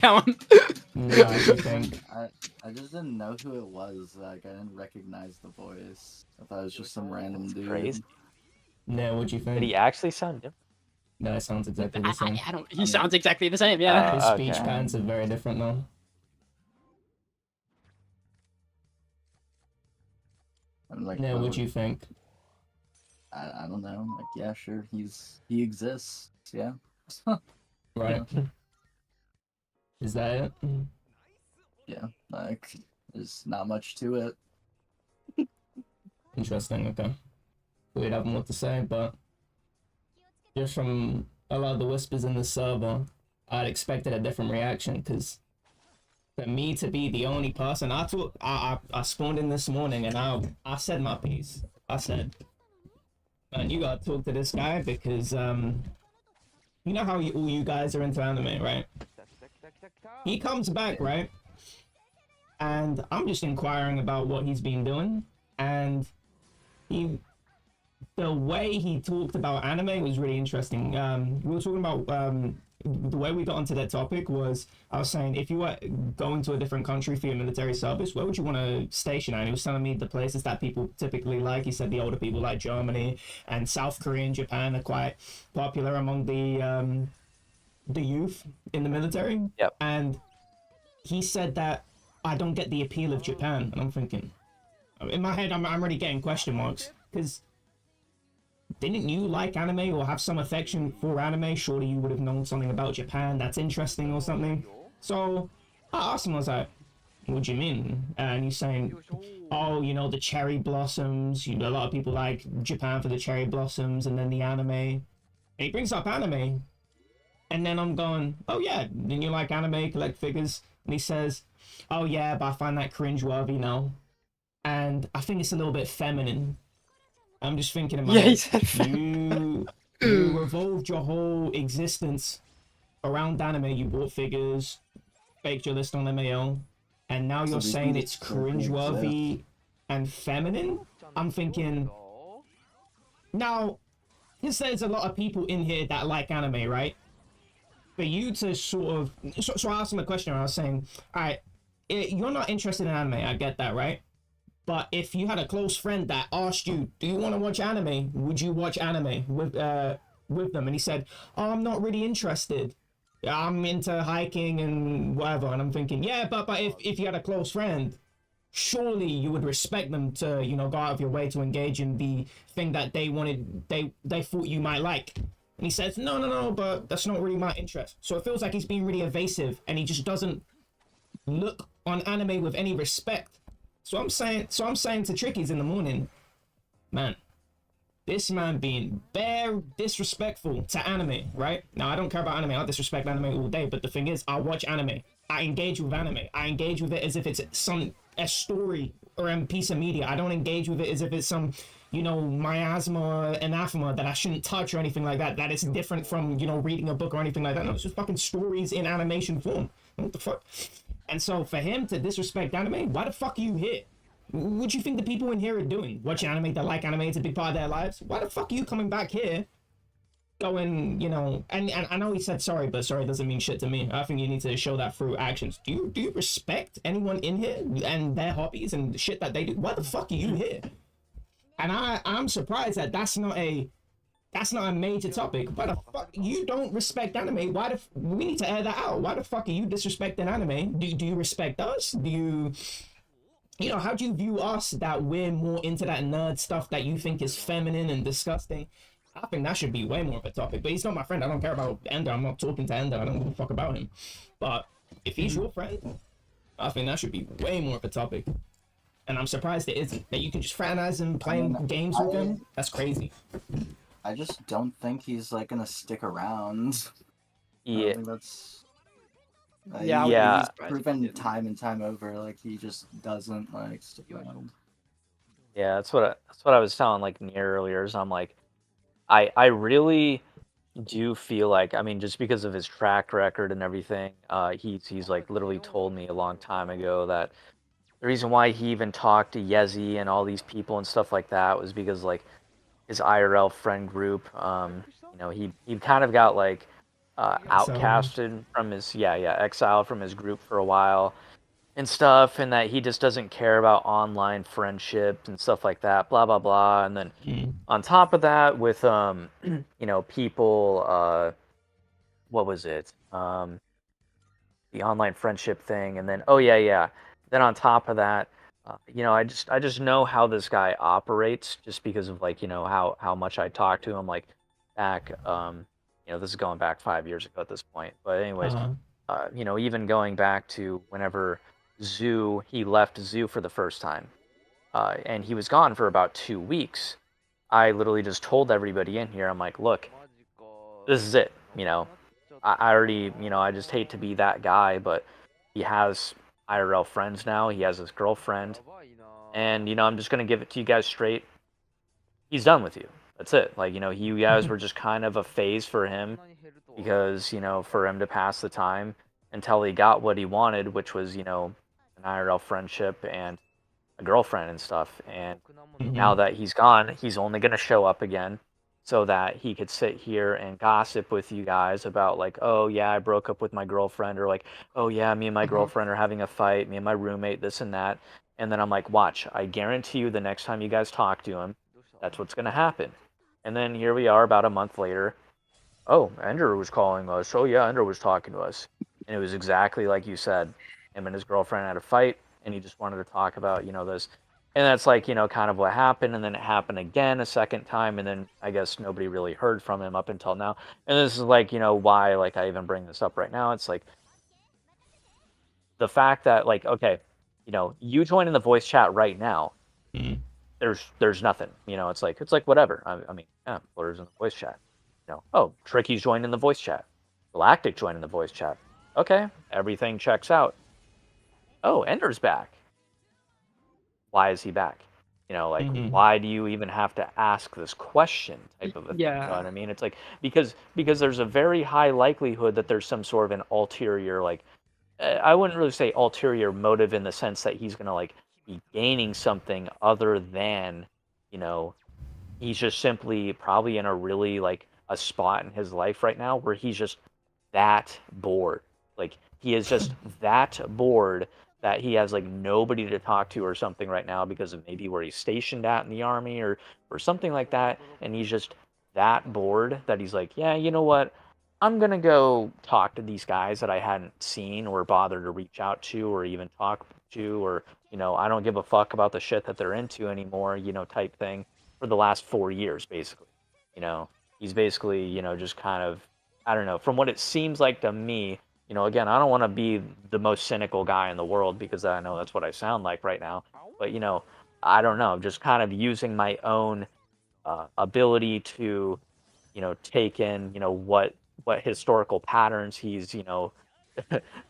Come on. No, I do think. I just didn't know who it was. Like, I didn't recognize the voice. I thought it was just some random dude. Crazy. No, what do you Did think? he actually sound different? No, it sounds exactly the same. I don't. He sounds exactly the same. Yeah. His speech Okay. patterns are very different though. I'm like, No, what what do you think? I don't know. Like, yeah, sure, he exists. Yeah. Right. Is that it? Yeah. Like, there's not much to it. Interesting, okay. We'd have more to say, but just from a lot of the whispers in the server, I'd expected a different reaction, because for me to be the only person, I spawned in this morning and I said my piece. I said, man, you gotta talk to this guy because, you know how all you guys are into anime, right? He comes back, right? And I'm just inquiring about what he's been doing, and the way he talked about anime was really interesting. We were talking about the way we got onto that topic was I was saying if you were going to a different country for your military service, where would you want to station at? And he was telling me the places that people typically like. He said the older people like Germany and South Korea and Japan are quite popular among the youth in the military. Yep. And he said that I don't get the appeal of Japan, and I'm thinking in my head I'm already getting question marks because. Didn't you like anime or have some affection for anime? Surely you would have known something about Japan that's interesting or something. So I asked him, I was like, what do you mean? And he's saying, oh, you know, the cherry blossoms. You know, a lot of people like Japan for the cherry blossoms and then the anime. And he brings up anime. And then I'm going, oh yeah, then you like anime, collect figures? And he says, oh yeah, but I find that cringeworthy now. And I think it's a little bit feminine. I'm just thinking about Yeah, he said you revolved your whole existence around anime. You bought figures, faked your list on MAO, and now you're saying it's cringeworthy and feminine? I'm thinking, now, because there's a lot of people in here that like anime, right? For you to sort of... So I asked him a question, and I was saying, alright, you're not interested in anime, I get that, right? But if you had a close friend that asked you, do you want to watch anime? Would you watch anime with them? And he said, oh, I'm not really interested. I'm into hiking and whatever. And I'm thinking, yeah, but if you had a close friend, surely you would respect them to, you know, go out of your way to engage in the thing that they thought you might like. And he says, no, but that's not really my interest. So it feels like he's being really evasive and he just doesn't look on anime with any respect. So I'm saying to Trickies in the morning, man, this man being very disrespectful to anime, right? Now, I don't care about anime. I disrespect anime all day. But the thing is, I watch anime. I engage with anime. I engage with it as if it's a story or a piece of media. I don't engage with it as if it's some, you know, miasma, anathema that I shouldn't touch or anything like that. That is different from, you know, reading a book or anything like that. No, it's just fucking stories in animation form. What the fuck? And so for him to disrespect anime, why the fuck are you here? What do you think the people in here are doing? Watching anime, that like anime, it's a big part of their lives. Why the fuck are you coming back here going, you know, and I know he said sorry, but sorry doesn't mean shit to me. I think you need to show that through actions. Do you respect anyone in here and their hobbies and shit that they do? Why the fuck are you here? And I'm surprised that that's not a major topic. Why the fuck you don't respect anime? We need to air that out. Why the fuck are you disrespecting anime? Do you respect us? Do you know, how do you view us that we're more into that nerd stuff that you think is feminine and disgusting? I think that should be way more of a topic. But he's not my friend. I don't care about Ender. I'm not talking to Ender. I don't give a fuck about him. But if he's your friend, I think that should be way more of a topic. And I'm surprised it isn't. That you can just fraternize him playing games with him. That's crazy. I just don't think he's like gonna stick around. Yeah. I don't think that's. Yeah. He's proven time and time over, like he just doesn't like stick around. Yeah, that's what I was telling like Nier earlier. Is I'm like, I really do feel like, I mean, just because of his track record and everything, he's like literally told me a long time ago that the reason why he even talked to Yezi and all these people and stuff like that was because like his IRL friend group, you know, he kind of got like outcasted from his exiled from his group for a while and stuff, and that he just doesn't care about online friendship and stuff like that, blah blah blah. And then on top of that, with people, what was it? The online friendship thing, and then then on top of that, I just know how this guy operates just because of like how much I talk to him like back. This is going back 5 years ago at this point, but anyways, even going back to whenever he left Zoo for the first time, and he was gone for about 2 weeks. I literally just told everybody in here, I'm like, look, this is it. I already, I just hate to be that guy, but he has IRL friends now. He has his girlfriend, and I'm just gonna give it to you guys straight. He's done with you. That's it. Like, you guys were just kind of a phase for him because, for him to pass the time until he got what he wanted, which was, an IRL friendship and a girlfriend and stuff. And now that he's gone, he's only gonna show up again so that he could sit here and gossip with you guys about like, oh yeah, I broke up with my girlfriend, or like, oh yeah, me and my girlfriend are having a fight, me and my roommate, this and that. And then I'm like, watch, I guarantee you the next time you guys talk to him, that's what's going to happen. And then here we are about a month later. Oh, Ender was calling us. Oh yeah, Ender was talking to us. And it was exactly like you said. Him and his girlfriend had a fight, and he just wanted to talk about, this. And that's like, kind of what happened. And then it happened again a second time. And then I guess nobody really heard from him up until now. And this is like, why, like, I even bring this up right now. It's like the fact that, like, okay, you join in the voice chat right now. There's nothing, it's like whatever. I mean, yeah, Blur's in the voice chat. Oh, Tricky's joined in the voice chat. Galactic joined in the voice chat. Okay, everything checks out. Oh, Ender's back. Why is he back? Why do you even have to ask this question type of a thing? You know what I mean? It's like because there's a very high likelihood that there's some sort of an ulterior, like, I wouldn't really say ulterior motive in the sense that he's gonna like be gaining something other than, he's just simply probably in a really like a spot in his life right now where he's just that bored. Like he is just that bored that he has like nobody to talk to or something right now because of maybe where he's stationed at in the army or something like that. And he's just that bored that he's like, yeah, you know what? I'm going to go talk to these guys that I hadn't seen or bothered to reach out to or even talk to, or, I don't give a fuck about the shit that they're into anymore, type thing for the last 4 years, basically. He's basically, just kind of, I don't know, from what it seems like to me, again, I don't want to be the most cynical guy in the world because I know that's what I sound like right now. But, I don't know, just kind of using my own ability to, take in, what historical patterns he's,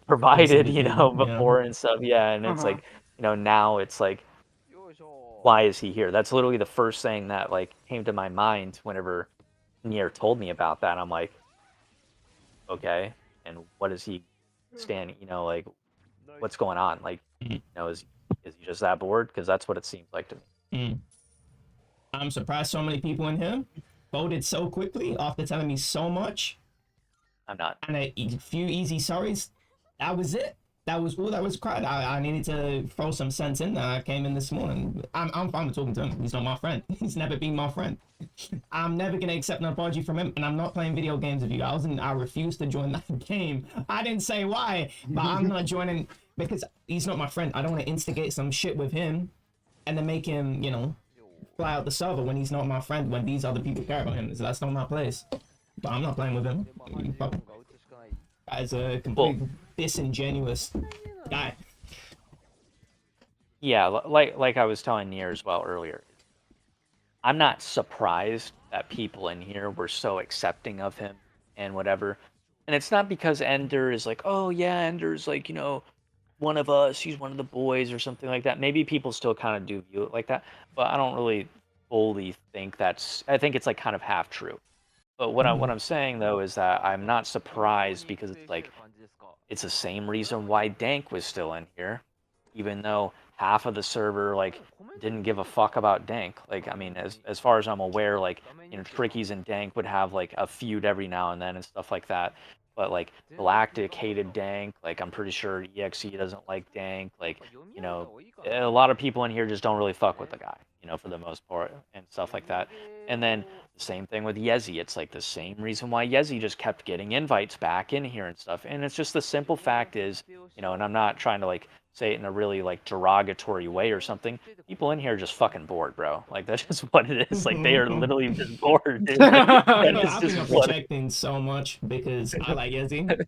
provided, before and stuff. Yeah, and it's like, now it's like, why is he here? That's literally the first thing that like came to my mind whenever Nier told me about that. I'm like, okay, and what is he standing? Like, what's going on? Like, is he just that bored? Because that's what it seems like to me. I'm surprised so many people in here voted so quickly after telling me so much. I'm not. And a few easy sorries. That was it. That was all that was cried. I needed to throw some sense in there. I came in this morning. I'm fine with talking to him. He's not my friend. He's never been my friend. I'm never gonna accept an apology from him, and I'm not playing video games with you guys, and I refuse to join that game. I didn't say why, but I'm not joining because he's not my friend. I don't want to instigate some shit with him, and then make him, fly out the server when he's not my friend. When these other people care about him, so that's not my place. But I'm not playing with him. As a complete disingenuous guy. Yeah, like I was telling Nier as well earlier. I'm not surprised that people in here were so accepting of him and whatever. And it's not because Ender is like, oh yeah, Ender's like, one of us, he's one of the boys or something like that. Maybe people still kind of do view it like that, but I don't really fully think I think it's like kind of half true. But what I'm saying though is that I'm not surprised because it's like it's the same reason why Dank was still in here, even though half of the server like didn't give a fuck about Dank. Like, I mean, as far as I'm aware, like, Trickies and Dank would have like a feud every now and then and stuff like that. but like Galactic hated Dank. Like I'm pretty sure EXE doesn't like Dank. Like a lot of people in here just don't really fuck with the guy, for the most part and stuff like that. And then the same thing with Yezi. It's like the same reason why Yezi just kept getting invites back in here and stuff. And it's just the simple fact is, and I'm not trying to like say it in a really like derogatory way or something. People in here are just fucking bored, bro. Like that's just what it is. Like they are literally just bored, dude. Like, I that know, is I just think I'm what projecting so much because I like Yezi.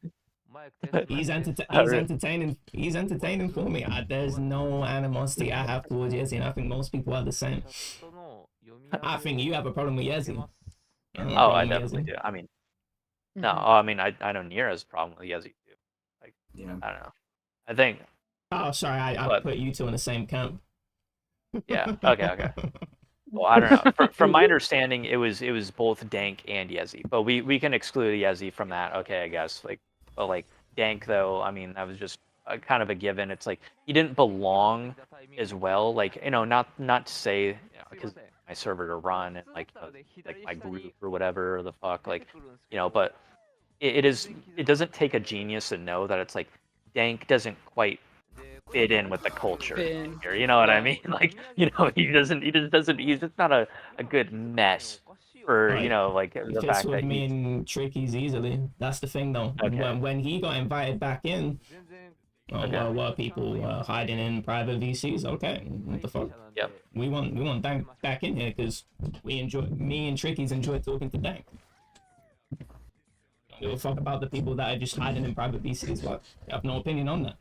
He's Alright. entertaining. He's entertaining for me. There's no animosity I have towards Yezi, and I think most people are the same. I think you have a problem with Yezi. I don't have a Oh, I problem with definitely Yezi. do. I mean, no, I mean, I know Nier has a problem with Yezi too. Like, Yeah. I don't know. I think, Oh, sorry, I but put you two in the same camp. yeah, okay. Well, I don't know. From my understanding, it was both Dank and Yezi, but we can exclude Yezi from that. Okay, I guess. Like, but like Dank though, I mean, that was just kind of a given. It's like he didn't belong as well. Like, not to say because my server to run and like my group or whatever the fuck, like, but it doesn't take a genius to know that it's like Dank doesn't quite fit in with the culture here. You know what I mean? Like, he's just not a good mess for, Like, like he the fits fact with that me he's and Tricky's easily. That's the thing, though. okay. When he got invited back in, Okay. were people hiding in private VCs? Okay, what the fuck? Yep. We want Dank back in here because me and Tricky's enjoy talking to Dank. Don't give a fuck about the people that are just hiding in private VCs. What? I have no opinion on that.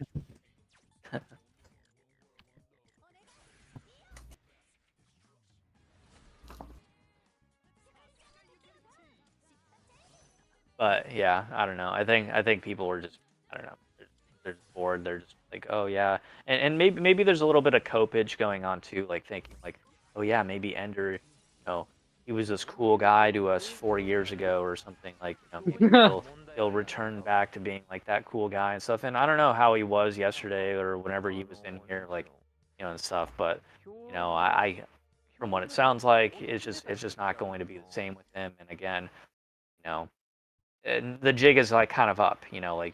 But yeah, I don't know. I think people were just, I don't know. They're just bored. They're just like, oh yeah, and maybe there's a little bit of copage going on too, like thinking like, oh yeah, maybe Ender, he was this cool guy to us 4 years ago or something. Like, maybe he'll return back to being like that cool guy and stuff. And I don't know how he was yesterday or whenever he was in here, like, and stuff. But I from what it sounds like, it's just not going to be the same with him. And again, you know, and the jig is like kind of up. Like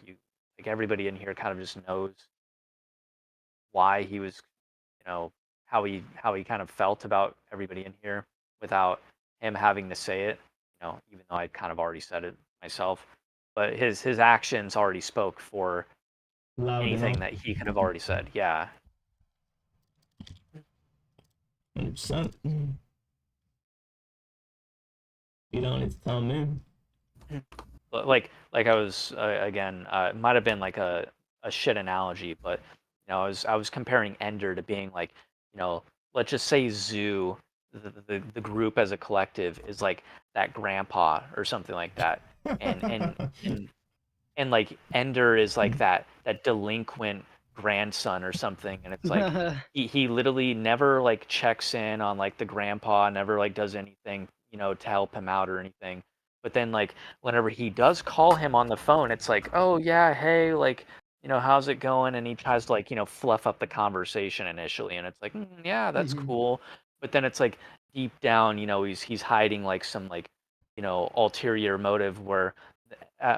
everybody in here kind of just knows why he was, how he kind of felt about everybody in here without him having to say it. Even though I kind of already said it myself, but his actions already spoke for Loud anything enough. that he could have already said. Yeah. 100%. You don't need to tell me. But like I was again, it might have been like a shit analogy, but I was comparing Ender to being like, let's just say Zoo, the group as a collective is like that grandpa or something like that, and like Ender is like that delinquent grandson or something, and it's like he literally never like checks in on like the grandpa, never like does anything to help him out or anything. But then like whenever he does call him on the phone, it's like, oh yeah, hey, like how's it going? And he tries to like fluff up the conversation initially, and it's like, yeah, that's cool. But then it's like deep down, he's hiding like some like ulterior motive where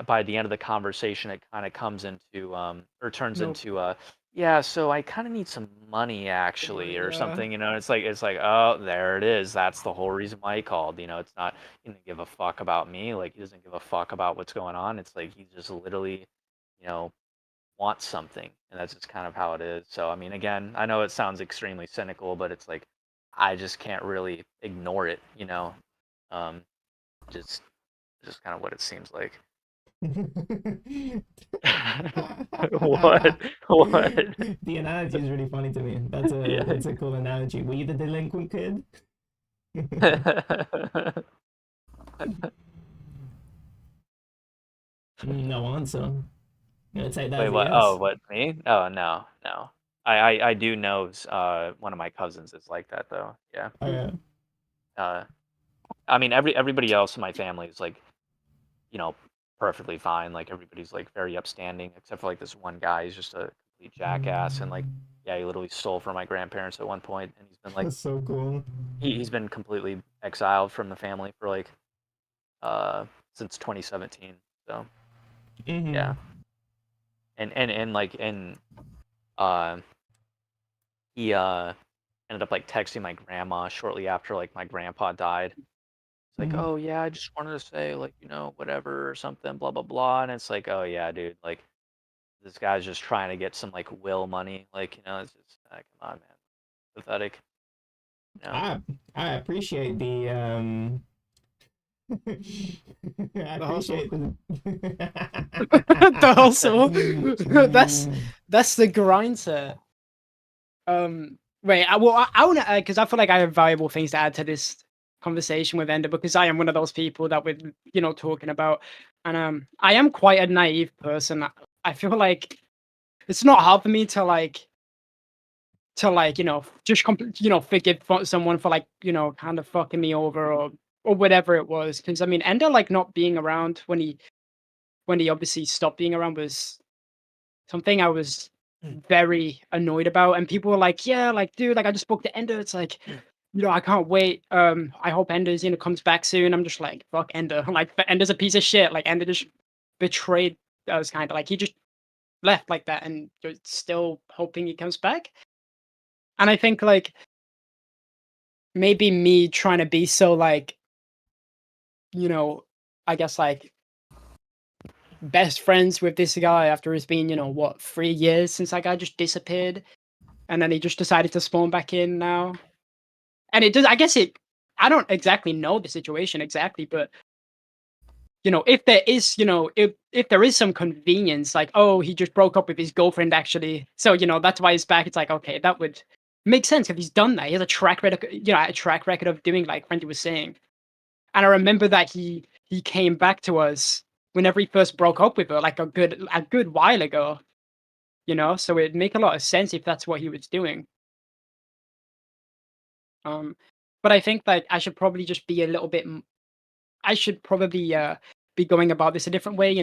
by the end of the conversation, it kind of comes into or turns into yeah, so I kind of need some money actually or something. It's like, oh, there it is. That's the whole reason why he called. It's not he doesn't give a fuck about me. Like he doesn't give a fuck about what's going on. It's like he just literally you know wants something, and that's just kind of how it is. So I mean, again, I know it sounds extremely cynical, but it's like I just can't really ignore it. Um, just kind of what it seems like. What? What? The analogy is really funny to me. Yeah. That's a cool analogy. Were you the delinquent kid? No answer. I'm gonna take that Wait, as a what? yes. Oh, what, me? Oh, no, no. I do know one of my cousins is like that though. Yeah. Oh, yeah. I mean everybody else in my family is like, perfectly fine. Like everybody's like very upstanding, except for like this one guy. He's just a complete jackass, and like, yeah, he literally stole from my grandparents at one point, and he's been like, That's so cool. he's been completely exiled from the family for like, since 2017. So Mhm. Yeah. And like uh he ended up like texting my grandma shortly after like my grandpa died. It's like, Mhm. oh yeah, I just wanted to say like, whatever or something, blah blah blah. And it's like, oh yeah, dude, like this guy's just trying to get some like will money. Like, it's just come on, man. Pathetic. You know? I appreciate the I The hustle. appreciate the The hustle. That's the grind set. Wait, I want to because I feel like I have valuable things to add to this conversation with Ender because I am one of those people that we're talking about, and I am quite a naive person. I feel like it's not hard for me to just forgive someone for like kind of fucking me over or whatever it was. Because I mean, Ender like not being around when he obviously stopped being around was something I was very annoyed about, and people were like, "Yeah, like, dude, like, I just spoke to Ender. It's like, I can't wait. I hope Ender's comes back soon." I'm just like, "Fuck Ender! Like, Ender's a piece of shit. Like, Ender just betrayed us, kind of like he just left like that, and you're still hoping he comes back." And I think like maybe me trying to be so like, you know, I guess like best friends with this guy after it's been, what, 3 years since that guy just disappeared, and then he just decided to spawn back in now. And it does. I guess it. I don't exactly know the situation exactly, but if there is, if there is some convenience, like, oh, he just broke up with his girlfriend actually, so that's why he's back. It's like, okay, that would make sense if he's done that. He has a track record, a track record of doing like Wendy was saying. And I remember that he came back to us whenever he first broke up with her, like a good while ago. So it'd make a lot of sense if that's what he was doing. Um, but I think that I should probably just be a little bit. I should probably be going about this a different way.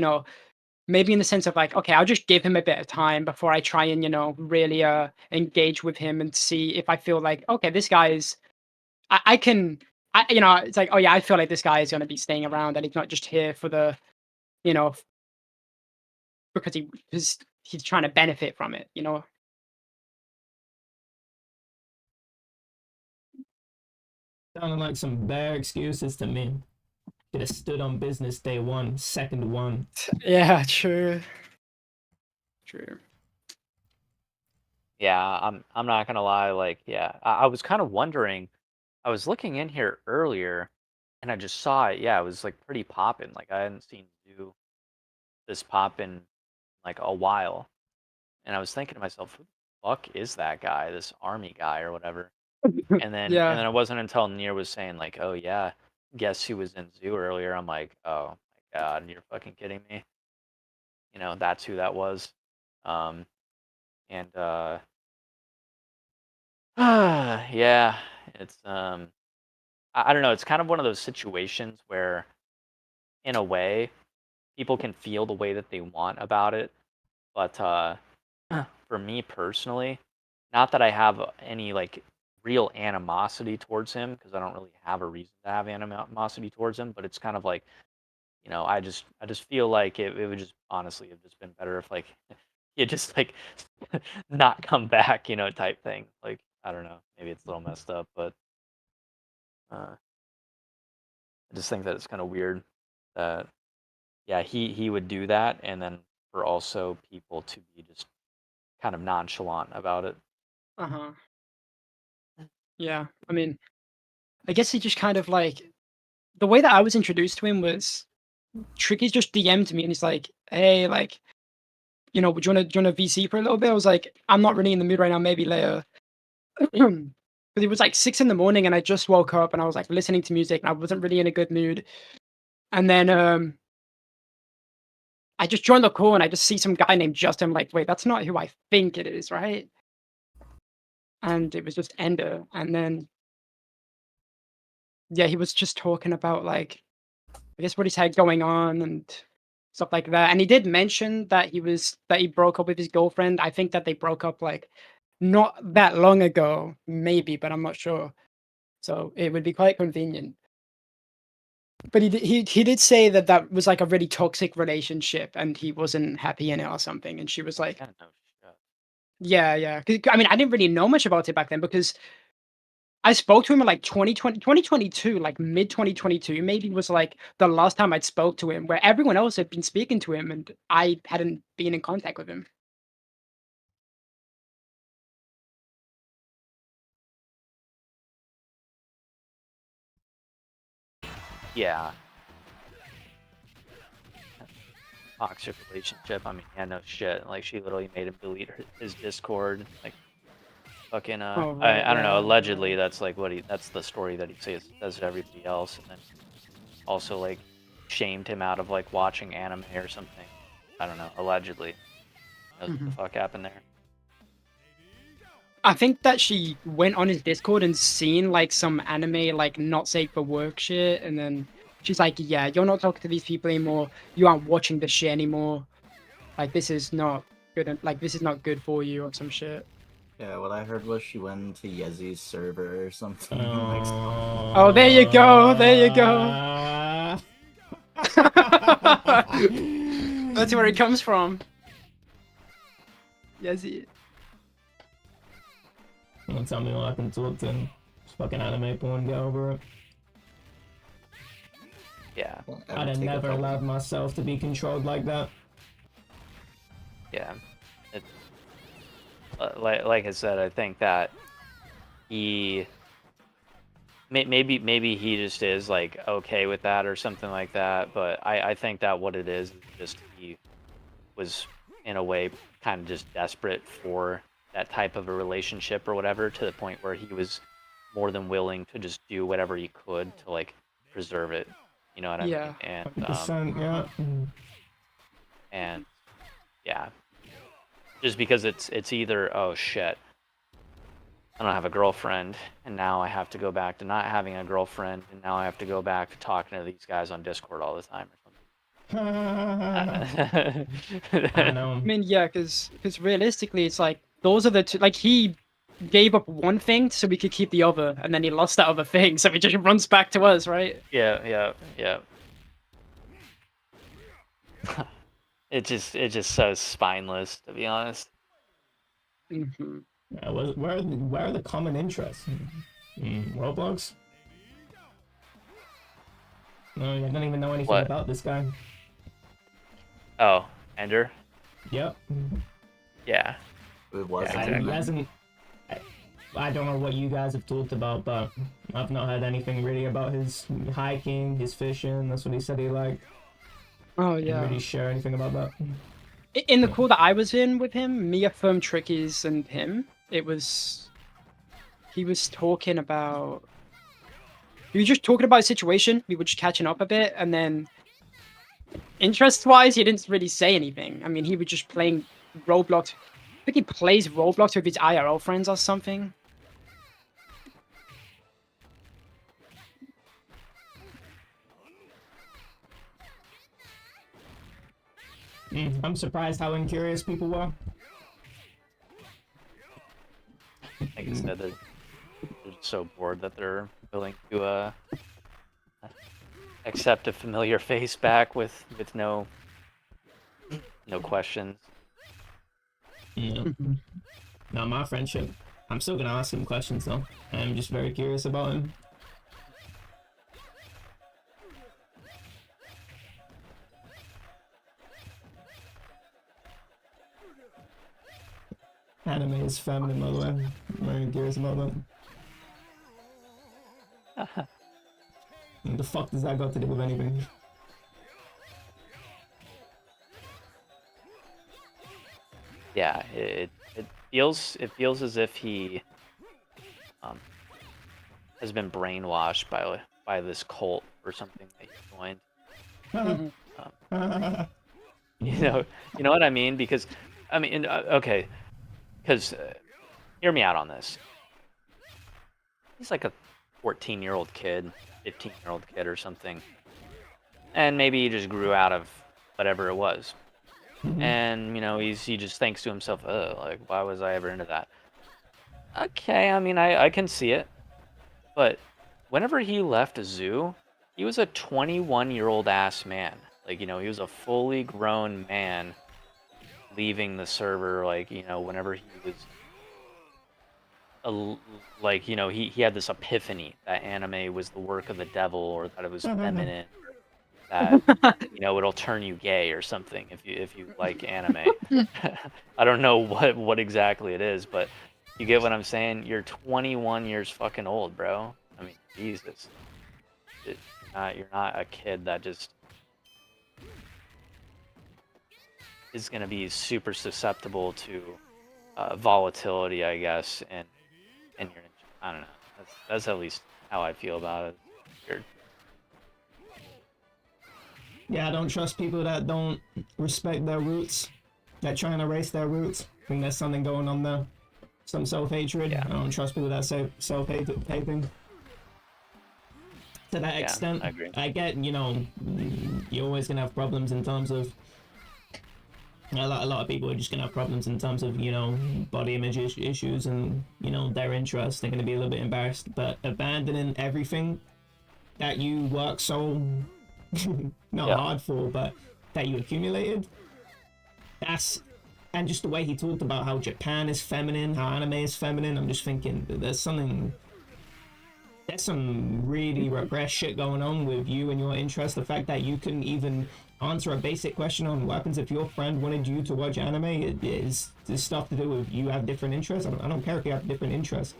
Maybe in the sense of like, okay, I'll just give him a bit of time before I try and really engage with him and see if I feel like, okay, this guy is. I can. It's like, oh yeah, I feel like this guy is going to be staying around and he's not just here for the, you know, because he's trying to benefit from it. sounding like some bare excuses to me. Should have stood on business day one, second one. Yeah, true. True. Yeah, I'm not gonna lie, like, yeah. I was kind of wondering, I was looking in here earlier and I just saw it. Yeah, it was like pretty poppin'. Like I hadn't seen do this pop in like a while. And I was thinking to myself, who the fuck is that guy, this army guy or whatever? And then Yeah. it wasn't until Nier was saying like, "Oh yeah, guess who was in Zoo earlier?" I'm like, "Oh my god, you're fucking kidding me." That's who that was. Um and yeah, it's I don't know, it's kind of one of those situations where in a way people can feel the way that they want about it, but for me personally, not that I have any like real animosity towards him because I don't really have a reason to have animosity towards him, but it's kind of like, I just feel like it would just honestly have just been better if like he just like not come back, type thing. Like I don't know, maybe it's a little messed up, but uh, I just think that it's kind of weird that yeah he would do that, and then for also people to be just kind of nonchalant about it. Uh-huh. Yeah. I mean, I guess he just kind of like the way that I was introduced to him was Tricky just DM'd me and he's like, "Hey, like, do you wanna VC for a little bit?" I was like, "I'm not really in the mood right now, maybe later." But it was like 6 in the morning and I just woke up and I was like listening to music and I wasn't really in a good mood. And then I just joined the call and I just see some guy named Justin. I'm like, wait, that's not who I think it is, right? And it was just Ender. And then yeah, he was just talking about like I guess what he's had going on and stuff like that. And he did mention that he broke up with his girlfriend. I think that they broke up like not that long ago, maybe, but I'm not sure. So it would be quite convenient. But he did say that that was like a really toxic relationship, and he wasn't happy in it or something. And she was like, Yeah, no shit. "Yeah, yeah." 'Cause, I mean, I didn't really know much about it back then because I spoke to him in like 2022, like mid 2022, maybe was like the last time I'd spoke to him, where everyone else had been speaking to him, and I hadn't been in contact with him. Yeah. Toxic relationship. I mean, yeah, no shit. Like she literally made him delete his Discord. Like fucking Oh, right, I don't know. yeah. Allegedly, that's like that's the story that he says to everybody else, and then also like shamed him out of like watching anime or something. I don't know. Allegedly, knows what the fuck happened there. I think that she went on his Discord and seen like some anime like not safe for work shit, and then she's like, "Yeah, you're not talking to these people anymore. You aren't watching this shit anymore. Like this is not good. Like this is not good for you or some shit." Yeah, what I heard was she went to Yezi's server or something. Oh, there you go. There you go. That's where it comes from. Yes, Don't tell me what I can talk to him. Just fucking anime porn, get over it. Yeah. I'd have never allowed myself to be controlled like that. Yeah. It, like I said, I think that he maybe he just is like okay with that or something like that, but I think that what it is just he was in a way kind of just desperate for that type of a relationship or whatever, to the point where he was more than willing to just do whatever he could to like preserve it. You know what I Yeah. mean? And 100%, yeah. and yeah, just because it's either, oh shit, I don't have a girlfriend, and now I have to go back to not having a girlfriend, and now I have to go back to talking to these guys on Discord all the time or something. I know. I mean, yeah, because realistically, it's like those are the two. Like he gave up one thing so we could keep the other, and then he lost that other thing, so he just runs back to us, right? Yeah. It's just so spineless, to be honest. Mm-hmm. Yeah, where are the common interests? Roblox? No, I don't even know anything What? about this guy. Oh, Ender? Yep. Yeah. It was Yeah, He exactly. hasn't. I don't know what you guys have talked about, but I've not heard anything really about his hiking, his fishing. That's what he said he liked. Oh Didn't yeah. really share anything about that. In the call that I was in with him, Mia Firm Trickies and him, he was talking about. He was just talking about his situation. We were just catching up a bit, and then interest-wise, he didn't really say anything. I mean, he was just playing Roblox. I think he plays Roblox with his IRL friends or something. I'm surprised how incurious people were. Like I said, they're so bored that they're willing to accept a familiar face back with no questions. Yeah. Not my friendship. I'm still gonna ask him questions though. I'm just very curious about him. Anime is feminine, by the way. I'm very curious about that. What the fuck does that got to do with anything? Yeah, it feels as if he has been brainwashed by this cult or something that he joined. You know what I mean? Because I mean, okay, because hear me out on this. He's like a 14-year-old kid, 15-year-old kid or something, and maybe he just grew out of whatever it was. And he just thinks to himself, oh, like, why was I ever into that? Okay, I mean, I can see it, but whenever he left a zoo, he was a 21-year-old ass man. Like, you know, he was a fully grown man leaving the server, like, you know, whenever he was like, you know, he had this epiphany that anime was the work of the devil, or that it was feminine, that, you know, it'll turn you gay or something if you like anime. I don't know what exactly it is, but you get what I'm saying. You're 21 years fucking old, bro. I mean, Jesus. You're not a kid that just is gonna be super susceptible to volatility, I guess, and your, I don't know. That's at least how I feel about it. Weird. Yeah, I don't trust people that don't respect their roots, that try and erase their roots. I think there's something going on there. Some self-hatred. Yeah. I don't trust people that say self-hating. To that extent, I agree. I get, you know, you're always gonna have problems in terms of a lot of people are just gonna have problems in terms of, you know, body image issues and, you know, their interests. They're gonna be a little bit embarrassed, but abandoning everything that you work so not hard for, but that you accumulated, that's, and just the way he talked about how Japan is feminine, how anime is feminine, I'm just thinking there's some really repressed shit going on with you and your interests. The fact that you couldn't even answer a basic question on what happens if your friend wanted you to watch anime, it is stuff to do with you have different interests. I don't care if you have different interests.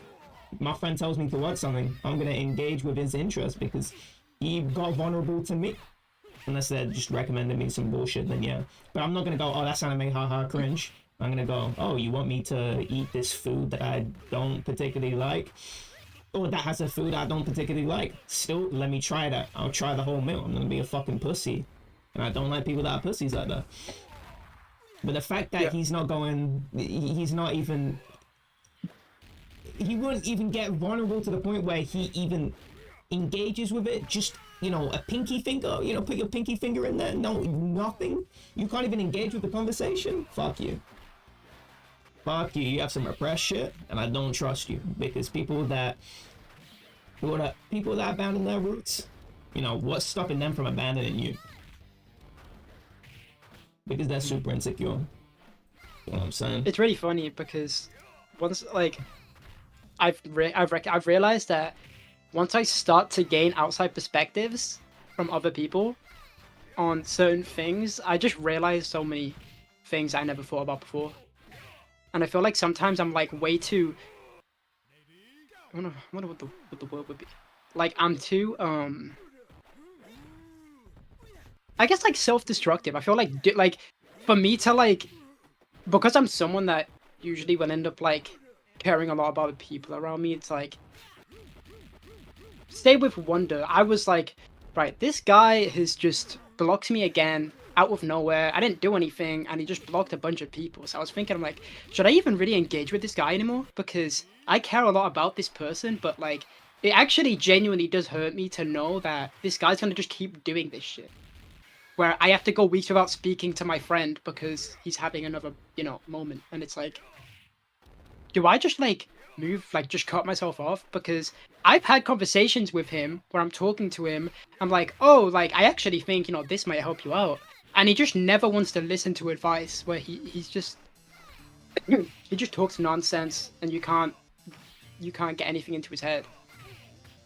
My friend tells me to watch something, I'm gonna engage with his interest because he got vulnerable to me. Unless they're just recommending me some bullshit, then yeah. But I'm not gonna go, oh, that's anime, haha, cringe. I'm gonna go, oh, you want me to eat this food that I don't particularly like? Or that has a food I don't particularly like. Still, let me try that. I'll try the whole meal. I'm gonna be a fucking pussy. And I don't like people that are pussies like that. But the fact that he's not going, he's not even, he wouldn't even get vulnerable to the point where he even engages with it. Just, you know, a pinky finger, you know, put your pinky finger in there. No, nothing. You can't even engage with the conversation. Fuck you. Fuck you. You have some repressed shit, and I don't trust you, because people that abandon their roots, you know, what's stopping them from abandoning you? Because they're super insecure. You know what I'm saying? It's really funny because once, like, I've realized that once I start to gain outside perspectives from other people on certain things, I just realize so many things I never thought about before. And I feel like sometimes I'm like way too, I wonder what the word would be. Like, I'm too I guess like self-destructive. I feel like for me to like, because I'm someone that usually will end up like caring a lot about the people around me, it's like, stay with wonder. I was like, right, this guy has just blocked me again out of nowhere. I didn't do anything, and he just blocked a bunch of people. So I was thinking, I'm like, should I even really engage with this guy anymore? Because I care a lot about this person, but like, it actually genuinely does hurt me to know that this guy's gonna just keep doing this shit. Where I have to go weeks without speaking to my friend because he's having another, you know, moment. And it's like, do I just like move, like just cut myself off? Because I've had conversations with him where I'm talking to him, I'm like, oh, like, I actually think, you know, this might help you out. And he just never wants to listen to advice, where he's just, he just talks nonsense, and you can't get anything into his head.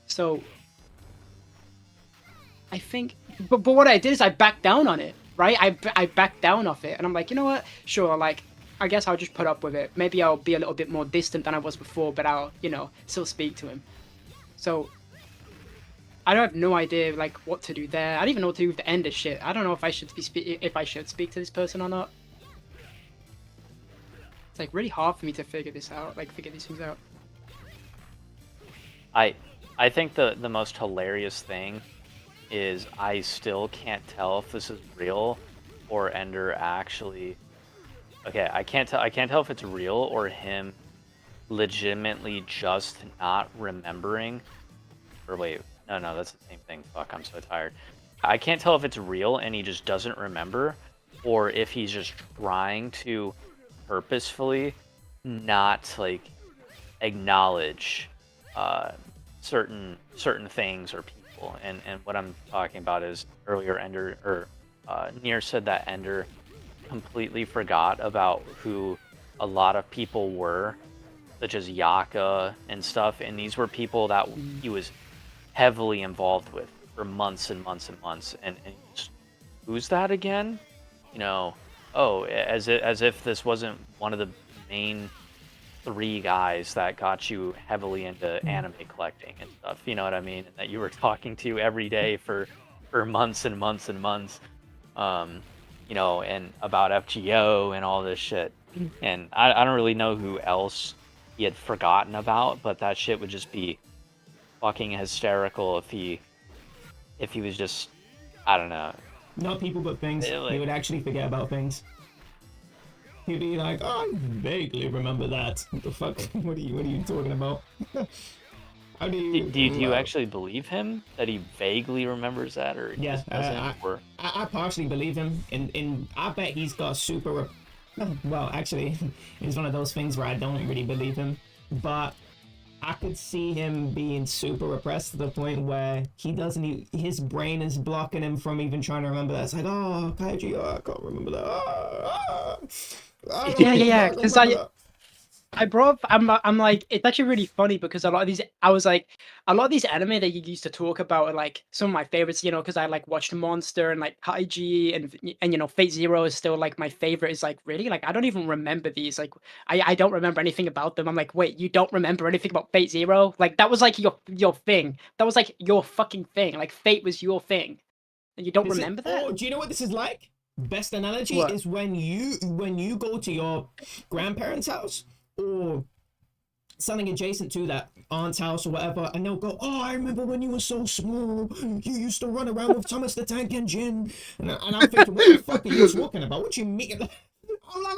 So I think, but what I did is I backed down on it, right? I backed down off it, and I'm like, you know what? Sure, like, I guess I'll just put up with it. Maybe I'll be a little bit more distant than I was before, but I'll, you know, still speak to him. So I don't have no idea like what to do there. I don't even know what to do with the end of shit. I don't know if I should speak to this person or not. It's like really hard for me to figure this out, like figure these things out. I think the most hilarious thing is I still can't tell if this is real or Ender actually. Okay, I can't tell if it's real or him legitimately just not remembering. Or wait, no, that's the same thing. Fuck, I'm so tired. I can't tell if it's real and he just doesn't remember, or if he's just trying to purposefully not like acknowledge certain things or people. people, and what I'm talking about is earlier Ender or Nier said that Ender completely forgot about who a lot of people were, such as Yaka and stuff, and these were people that he was heavily involved with for months and months and months, and who's that again? You know, oh, as if this wasn't one of the main 3 guys that got you heavily into anime collecting and stuff. You know what I mean? And that you were talking to every day for months and months and months. You know, and about FGO and all this shit. And I don't really know who else he had forgotten about, but that shit would just be fucking hysterical if he was just, I don't know. Not people, but things. He would actually forget about things. He'd be like, "Oh, I vaguely remember that." What the fuck? What are you talking about? How do you? Do you actually believe him that he vaguely remembers that, or he just doesn't? I partially believe him, and I bet he's got super. Well, actually, it's one of those things where I don't really believe him, but I could see him being super repressed to the point where he doesn't. His brain is blocking him from even trying to remember that. It's like, oh, Kaiji, oh, I can't remember that. Yeah. Because I brought up, I'm like, it's actually really funny because a lot of these anime that you used to talk about are like some of my favorites, you know, because I like watched Monster and like Kaiji and you know, Fate Zero is still like my favorite. Is like, really, like, I don't even remember these. Like, I don't remember anything about them. I'm like, wait, you don't remember anything about Fate Zero? Like, that was like your thing. That was like your fucking thing. Like, Fate was your thing. And you don't remember that? Oh, do you know what this is like? Best analogy What? is when you go to your grandparents' house or something adjacent to that, aunt's house or whatever, and they'll go, "Oh, I remember when you were so small. You used to run around with Thomas the Tank Engine." And I'm thinking, what the fuck are you talking about? What you mean?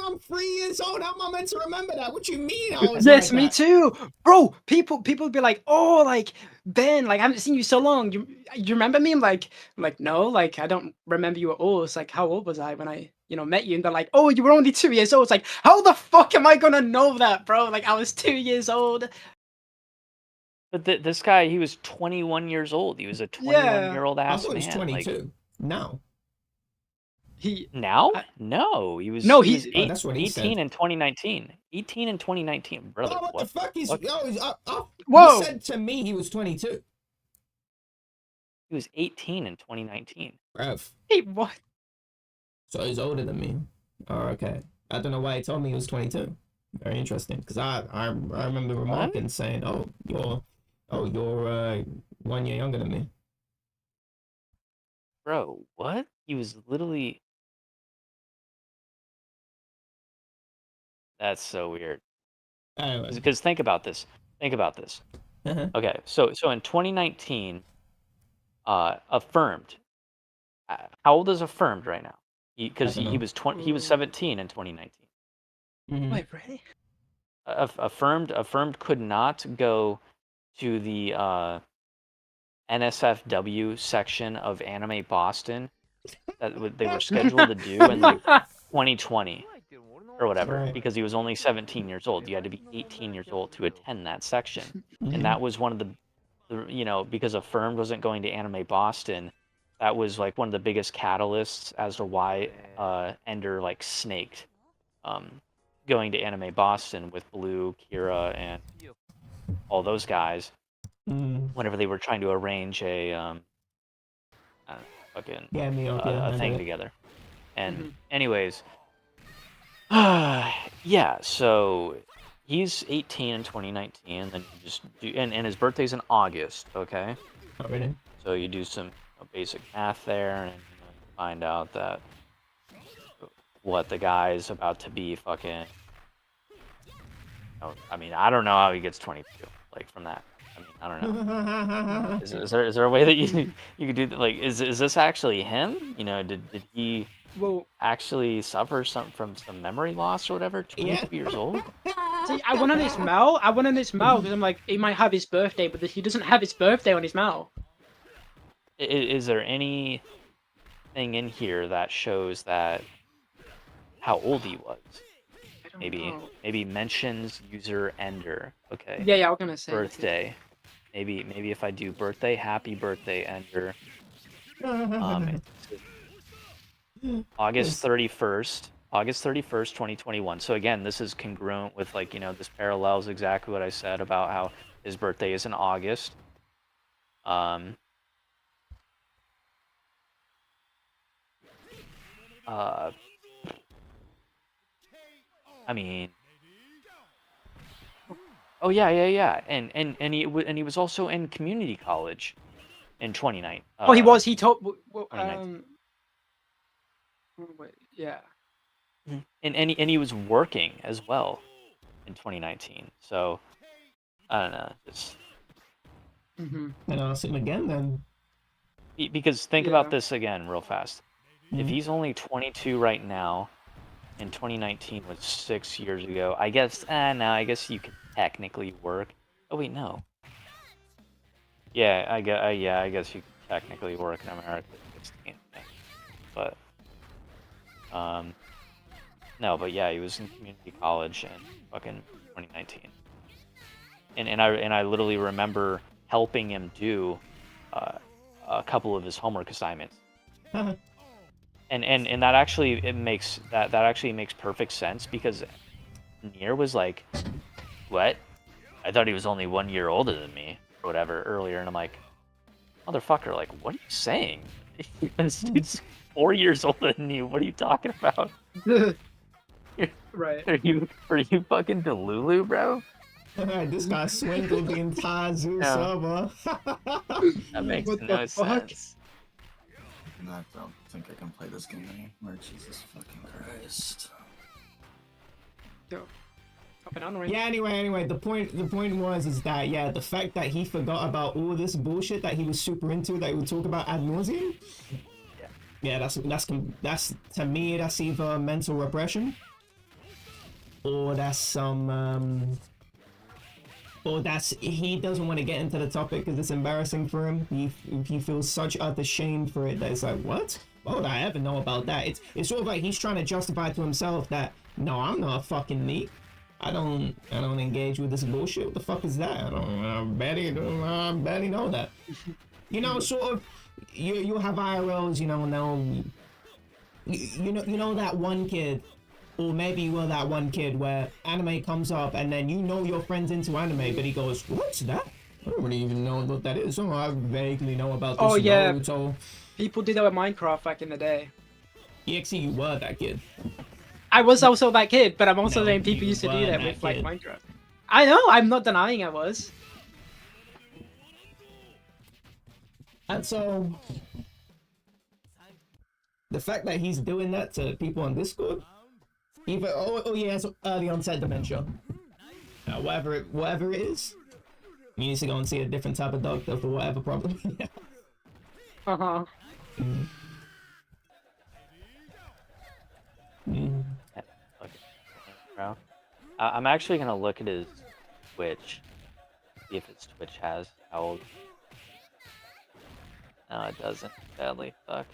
I'm 3 years old. How am I meant to remember that? What you mean? Yes, me too, bro. People be like, "Oh, like Ben, like I haven't seen you so long. You remember me?" I'm like no, like I don't remember you at all. It's like, how old was I when I met you? And they're like, "Oh, you were only 2 years old." It's like, how the fuck am I gonna know that, bro? Like I was 2 years old. But this guy, he was 21 years old. He was a 21-year-old I ass thought man. he was 22. Like, now. No, he was. No, he was that's what he 18 said. in 2019. 18 in 2019, brother. Oh, what the fuck? Whoa. He said to me he was 22. He was 18 in 2019. Bruv. Hey, what? So he's older than me. Oh, okay. I don't know why he told me he was 22. Very interesting, because I remember remarking saying, "Oh, you're 1 year younger than me." Bro, what? He was literally. That's so weird. Anyway. Because think about this. Uh-huh. Okay, so in 2019, Affirmed. How old is Affirmed right now? Because he was 17 in 2019. Mm-hmm. Wait, really? Affirmed could not go to the NSFW section of Anime Boston that they were scheduled to do in like 2020 or whatever, because he was only 17 years old. You had to be 18 years old to attend that section. And that was one of the you know, because Affirmed wasn't going to Anime Boston, that was like one of the biggest catalysts as to why Ender like snaked going to Anime Boston with Blue, Kira, and all those guys whenever they were trying to arrange a I don't know, fucking a thing together. And anyways, yeah, so he's 18 in 2019, and then you just do, and his birthday's in August, okay? Oh, really? So you do some basic math there, and you find out that what the guy's about to be fucking. I mean, I don't know how he gets 22, like, from that. I mean, I don't know. Is there a way that you could do that? Like, is this actually him? You know, did he actually suffer from some memory loss or whatever? 22 years old. See, I went on his mail. Because I'm like, he might have his birthday, but he doesn't have his birthday on his mail. Is there anything in here that shows that how old he was? Maybe mentions user Ender. Okay. Yeah, I was gonna say birthday. maybe if I do birthday, happy birthday, Ender. It's August 31st, 2021. So again, this is congruent with like, this parallels exactly what I said about how his birthday is in August. I mean, oh yeah, and he was also in community college in 29. Oh, he was. He told. 2019. Yeah. And he was working as well in 2019. So I don't know, just And I'll see him again then. because think about this again real fast. If Mhm. he's only 22 right now, and 2019 was 6 years ago, I guess. No, I guess you can technically work. Oh wait, no. Yeah, I guess you can technically work in America at 16. Yeah. But no, but yeah, he was in community college in fucking 2019. And I literally remember helping him do a couple of his homework assignments. And that actually makes perfect sense because Nier was like, what? I thought he was only 1 year older than me or whatever earlier, and I'm like, motherfucker, like, what are you saying? This dude's 4 years older than you. What are you talking about? Right. Are you fucking Delulu, bro? This guy swindled the entire zoo Yeah. server. That makes What no the fuck? sense. I don't think I can play this game anymore. Jesus fucking Christ. Yo. Up and on, Yeah, anyway, the point was is that yeah, the fact that he forgot about all this bullshit that he was super into that he would talk about ad nauseum. Yeah, that's to me that's either mental repression or that's some or that's he doesn't want to get into the topic because it's embarrassing for him. He feels such utter shame for it that it's like, what? Why would I ever know about that? It's sort of like he's trying to justify to himself that no, I'm not a fucking neat. I don't engage with this bullshit. What the fuck is that? I barely know that. You know, sort of. You'll have IRLs, you know, and they'll. You know that one kid, or maybe you were that one kid where anime comes up and then you know your friend's into anime, but he goes, "What's that? I don't really even know what that is. Oh, I vaguely know about this Naruto." People did that with Minecraft back in the day. EXE, you were that kid. I was also that kid, but I'm also No, saying people you used to do were that that with like kid. Minecraft. I know, I'm not denying I was. And so, the fact that he's doing that to people on Discord, even he has early onset dementia. Whatever it is, you need to go and see a different type of doctor for whatever problem. Uh-huh. Okay. Bro. I'm actually gonna look at his Twitch, see if his Twitch has how old. No, it doesn't. Sadly, fuck.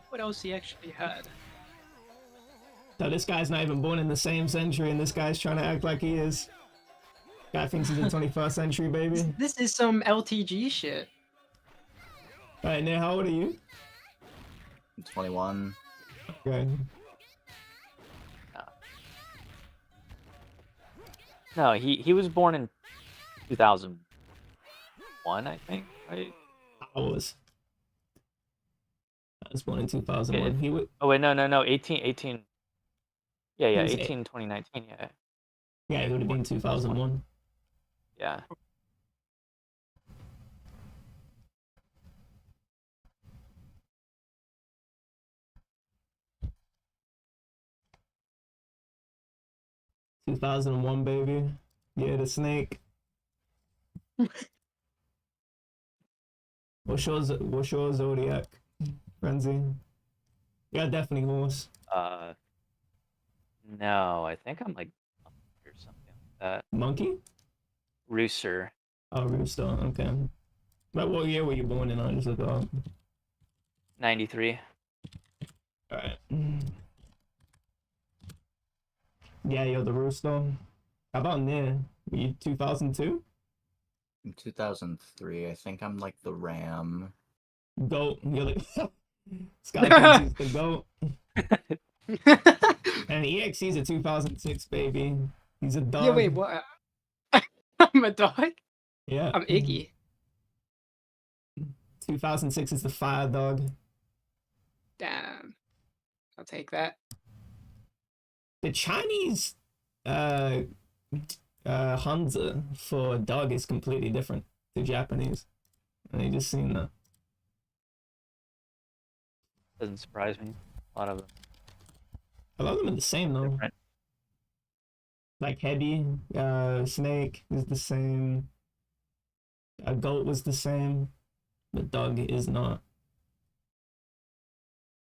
What else he actually had? So this guy's not even born in the same century, and this guy's trying to act like he is. Guy thinks he's in the 21st century, baby. This is some LTG shit. Alright, Nick, how old are you? I'm 21. Okay. No, he was born in 2001, I think. Right? I was born in 2001. He would. Oh wait, no, 18. Yeah, He was 18, 2019. Yeah, Yeah, it would have been 2001. yeah. Baby. Yeah, the snake. What's your zodiac, Frenzy? Yeah, definitely horse. No, I think I'm like or something like that. Monkey? Rooster. Oh, rooster. Okay. But what year were you born in? I just look up. 93. Alright. Yeah, you're the rooster. How about near? Were you 2002? In 2003, I think I'm like the Ram. Goat. You're like, Sky thinks he's the goat. And EXE's a 2006 baby. He's a dog. Yeah, wait, what? I'm a dog? Yeah. I'm Iggy. 2006 is the fire dog. Damn. I'll take that. The Chinese Hanza for dog is completely different to Japanese. And you just seen that. Doesn't surprise me. A lot of them A lot of them are the same though. different. Like Heavy, Snake is the same. A goat was the same. But dog is not.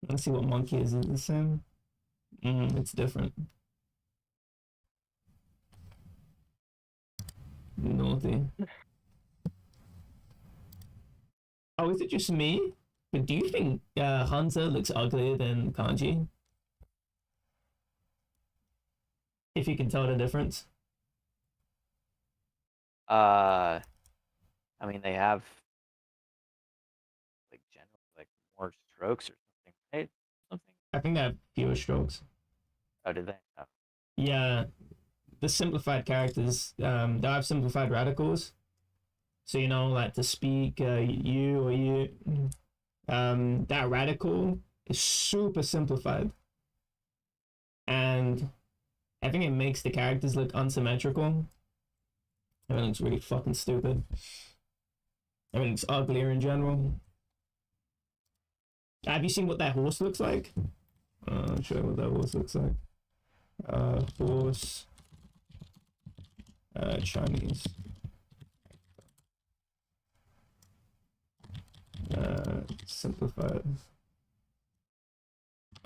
Let's see what monkey is. Is it the same? It's different. Naughty. Oh, is it just me? But do you think Hansa looks uglier than Kanji? If you can tell the difference. I mean, they have like general like more strokes or something, right? Something. I think they have fewer strokes. Oh, did they? Oh. Yeah, the simplified characters, they have simplified radicals. So, you know, like to speak, you or you, that radical is super simplified. And I think it makes the characters look unsymmetrical. Everything's really fucking stupid. Everything's uglier in general. Have you seen what that horse looks like? I'll show you what that horse looks like. Horse. Chinese. Simplified.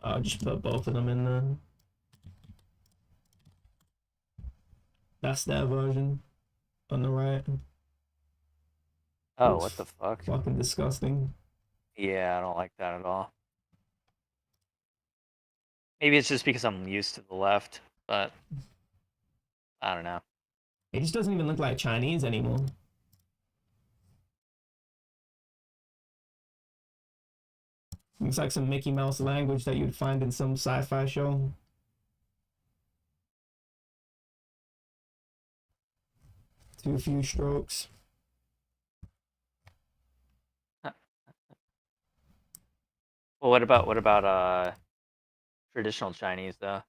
I'll just put both of them in there. That's their version on the right. Oh, It's what the fuck? Fucking disgusting. Yeah, I don't like that at all. Maybe it's just because I'm used to the left, but I don't know. It just doesn't even look like Chinese anymore. Looks like some Mickey Mouse language that you'd find in some sci-fi show. Too few strokes. Well, what about traditional Chinese though?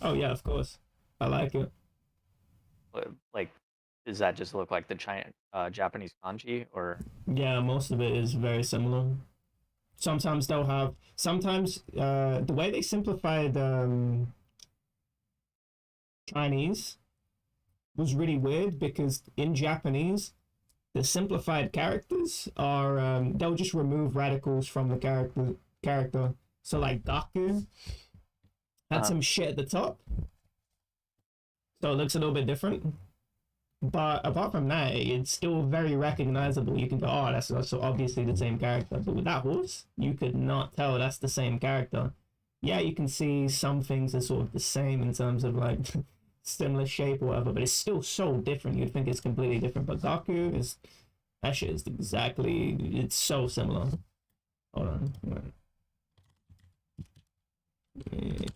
Oh yeah, of course. I like it. Like, does that just look like the Japanese kanji, or? Yeah, most of it is very similar. Sometimes they'll have the way they simplified Chinese was really weird because in Japanese the simplified characters are they'll just remove radicals from the character. So like Gaku had some shit at the top. So it looks a little bit different. But apart from that, it's still very recognizable. You can go, oh, that's so obviously the same character. But with that horse, you could not tell that's the same character. Yeah, you can see some things are sort of the same in terms of like similar shape or whatever, but it's still so different. You'd think it's completely different. But Gaku is, that shit is exactly, it's so similar. Hold on. Wait.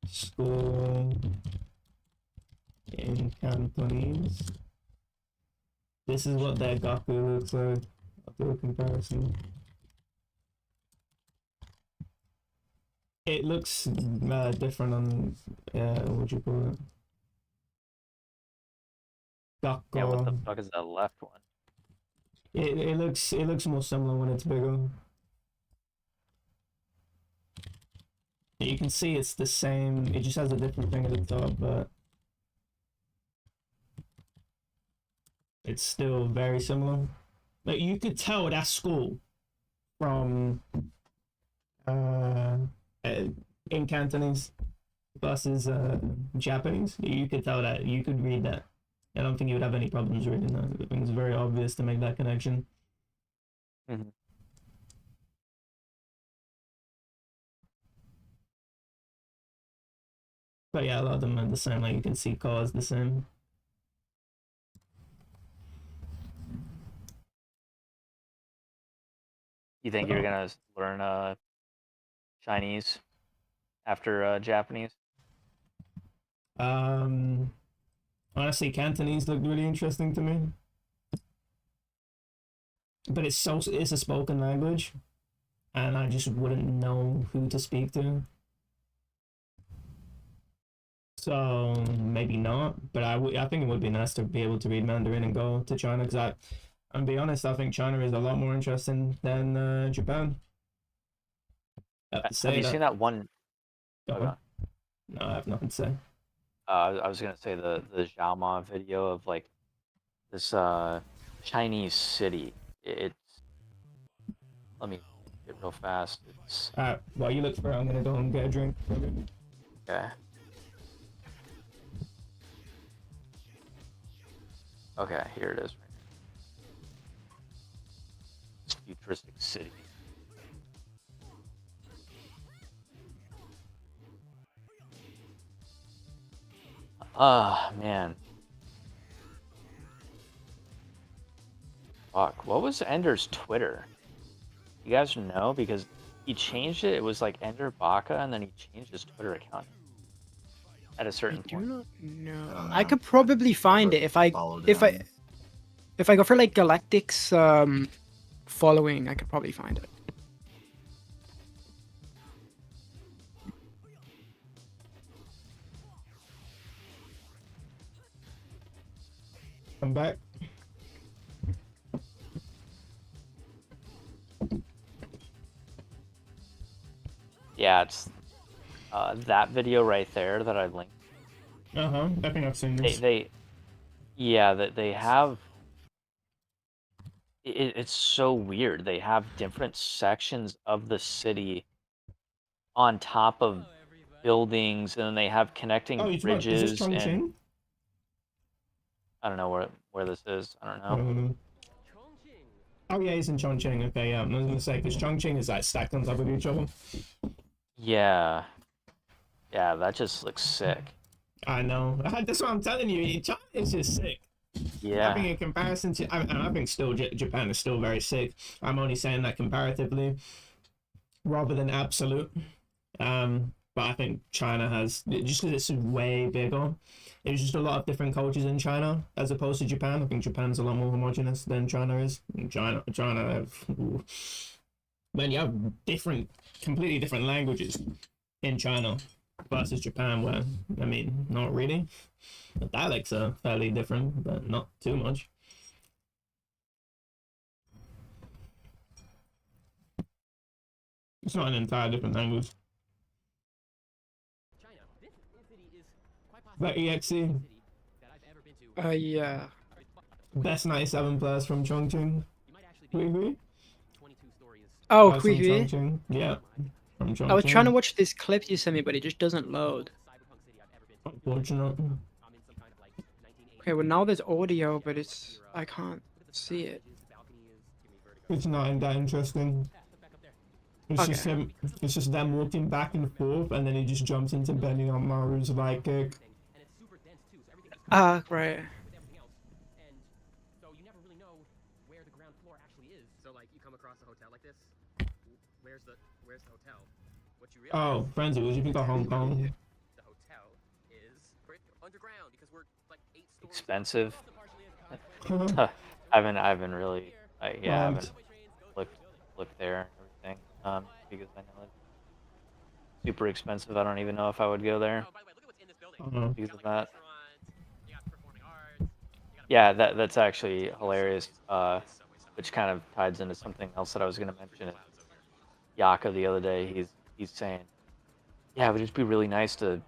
School in Cantonese. This is what that Gaku looks like. I'll do a comparison. It looks different on what would you call it? Gakko. Yeah, what the fuck is that left one? It looks more similar when it's bigger. You can see it's the same. It just has a different thing at the top, but it's still very similar. But you could tell that's school from in Cantonese versus Japanese. You could tell that. You could read that. I don't think you would have any problems reading that. I think it's very obvious to make that connection. Mm-hmm. But yeah, a lot of them are the same. Like you can see cars the same. You think you're gonna learn Chinese after Japanese? Honestly, Cantonese looked really interesting to me, but it's a spoken language, and I just wouldn't know who to speak to. So maybe not, but I think it would be nice to be able to read Mandarin and go to China because I'm be honest, I think China is a lot more interesting than Japan. I have to say Have you that. seen that one? Go Okay. on. No, I have nothing to say. I was gonna say the Xiaoma video of like this Chinese city. It's let me get real fast. It's Alright, while you look for it, I'm gonna go and get a drink. okay. Okay, here it is. This futuristic city. Ah, man. Fuck. What was Ender's Twitter? You guys know? Because he changed it. It was like Ender Baka, and then he changed his Twitter account at a I certain do point. not know. I don't I know. could probably find it Followed if him. I go for like Galactic's following, I could probably find it. I'm back. Yeah, it's that video right there that I linked. I think I've seen this. Yeah, that they have. It's so weird. They have different sections of the city on top of buildings, and then they have connecting Oh, is this bridges. And Chongqing? I don't know where this is. I don't know. Um, oh yeah, he's in Chongqing. Okay, yeah, I was gonna say because Chongqing is like stacked on top of each other. Yeah, yeah, that just looks sick. I know. That's what I'm telling you. China is just sick. I Yeah. think in comparison to, I think still Japan is still very sick. I'm only saying that comparatively, rather than absolute. But I think China has just because it's way bigger. There's just a lot of different cultures in China as opposed to Japan. I think Japan's a lot more homogenous than China is. China, man, you have completely different languages in China versus Japan, where I mean, not really. The dialects are fairly different, but not too much. It's not an entire different language. But EXE, Yeah. best 97 players from Chongqing. Hui. Oh, From Hui Hui. Chongqing. Yeah, from Chongqing. I was trying to watch this clip you sent me, but it just doesn't load. Unfortunate. Okay, well now there's audio, but I can't see it. It's not that interesting. It's just Okay. him. It's just them walking back and forth, and then he just jumps into Benny on Maru's light kick. Ah, right. Oh, Frenzy, what do you think of Hong Kong? Expensive. I haven't really. I haven't looked there and everything. Because I know it's super expensive. I don't even know if I would go there because of that. Yeah, that's actually hilarious. Which kind of ties into something else that I was gonna mention. Yaka the other day, he's saying, yeah, it would just be really nice to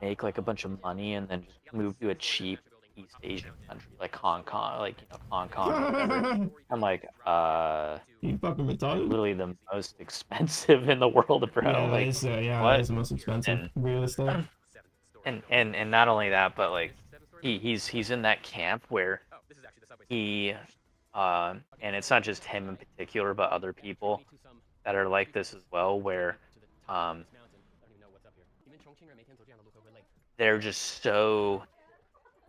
make like a bunch of money and then just move to a cheap East Asian country like Hong Kong, like Hong Kong or whatever. I'm like, You fucking retarded. literally the most expensive in the world, bro. Yeah, Like, it's that what? is the most expensive real estate. And not only that, but like he's in that camp where he and it's not just him in particular, but other people that are like this as well, where they're just so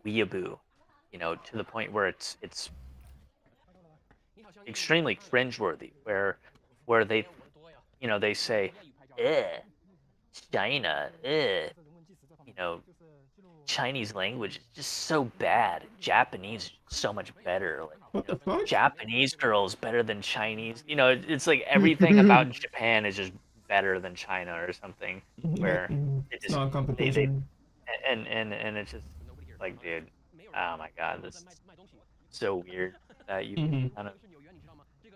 weeaboo, you know, to the point where it's extremely cringeworthy, where they, you know, they say, eh, China, eh, you know, Chinese language is just so bad. Japanese is so much better. Like, What the fuck? Japanese girls better than Chinese. You know, it's like everything about Japan is just better than China or something. Where it It's just not a they competition. and it's just like, dude, oh my god, this is so weird that you Mhm. kind of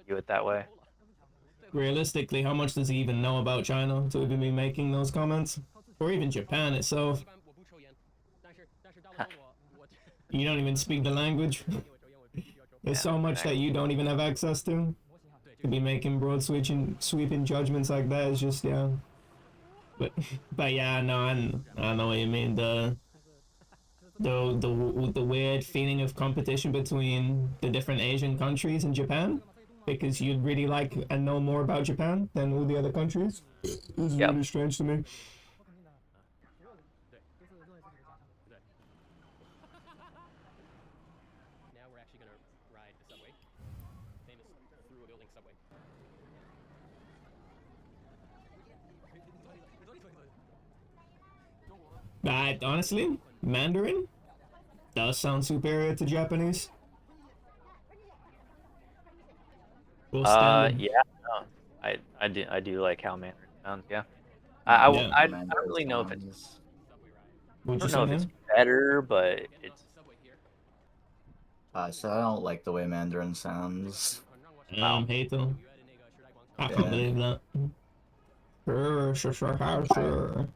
view it that way. Realistically, how much does he even know about China to even be making those comments? Or even Japan itself? You don't even speak the language. There's Yeah, so much that exactly. you don't even have access to. To be making broad sweeping judgments like that is just, yeah. But but yeah, no, I know what you mean. The weird feeling of competition between the different Asian countries and Japan, because you'd really like and know more about Japan than all the other countries. This is Yep. really strange to me. But honestly, Mandarin does sound superior to Japanese. Or standard. Yeah, no, I do like how Mandarin sounds. Yeah, Yeah. I don't Mandarin really know if it's sounds. What'd I you don't know say if it's now? better, but it's So I don't like the way Mandarin sounds. wow. Hate them. I can't Yeah. believe that. I, Sure.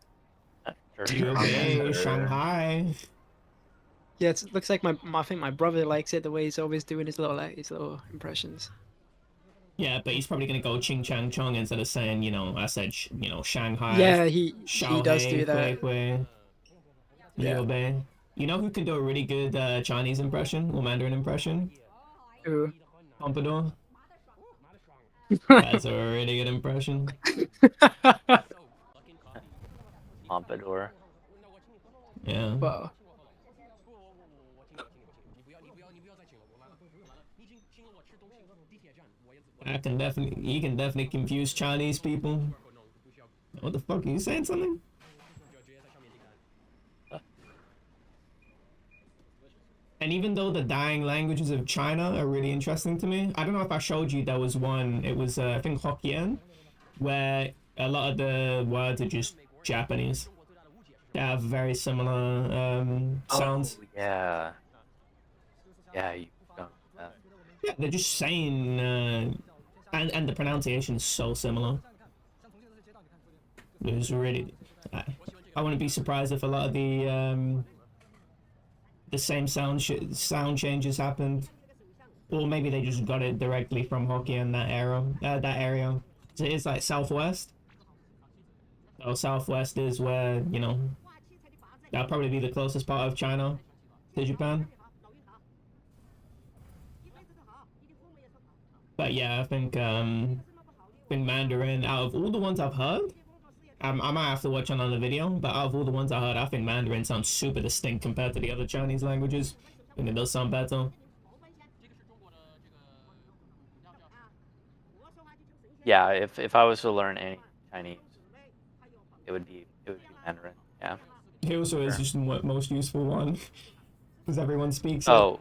Sure, You sure. I okay, remember. Shanghai? Yeah, it looks like I think my brother likes it the way he's always doing his little impressions. Yeah, but he's probably gonna go Ching Chang Chong instead of saying, I said, Shanghai, Yeah, he does do Xiaohei, that. Hui Hui, Yeah. Liu Bei. You know who can do a really good Chinese impression or Mandarin impression? Ooh. Pompadour. That's a really good impression. Pompadour. Yeah. Well, He can definitely confuse Chinese people. What the fuck? Are you saying something? And even though the dying languages of China are really interesting to me, I don't know if I showed you there was one, it was, I think Hokkien, where a lot of the words are just Japanese. They have very similar Oh sounds. yeah, yeah. You don't. Yeah, they're just saying, and the pronunciation is so similar. It was really, I, I wouldn't be surprised if a lot of the same sound changes happened, or maybe they just got it directly from Hokkien that area. So it's like Southwest. So Southwest is where that'll probably be the closest part of China to Japan. But yeah, I think Mandarin, out of all the ones I've heard, I might have to watch another video, but out of all the ones I heard, I think Mandarin sounds super distinct compared to the other Chinese languages. I think it does sound better. Yeah, if I was to learn any Chinese, it would be Mandarin. Yeah, It also is sure. just the most useful one because everyone speaks it. Oh,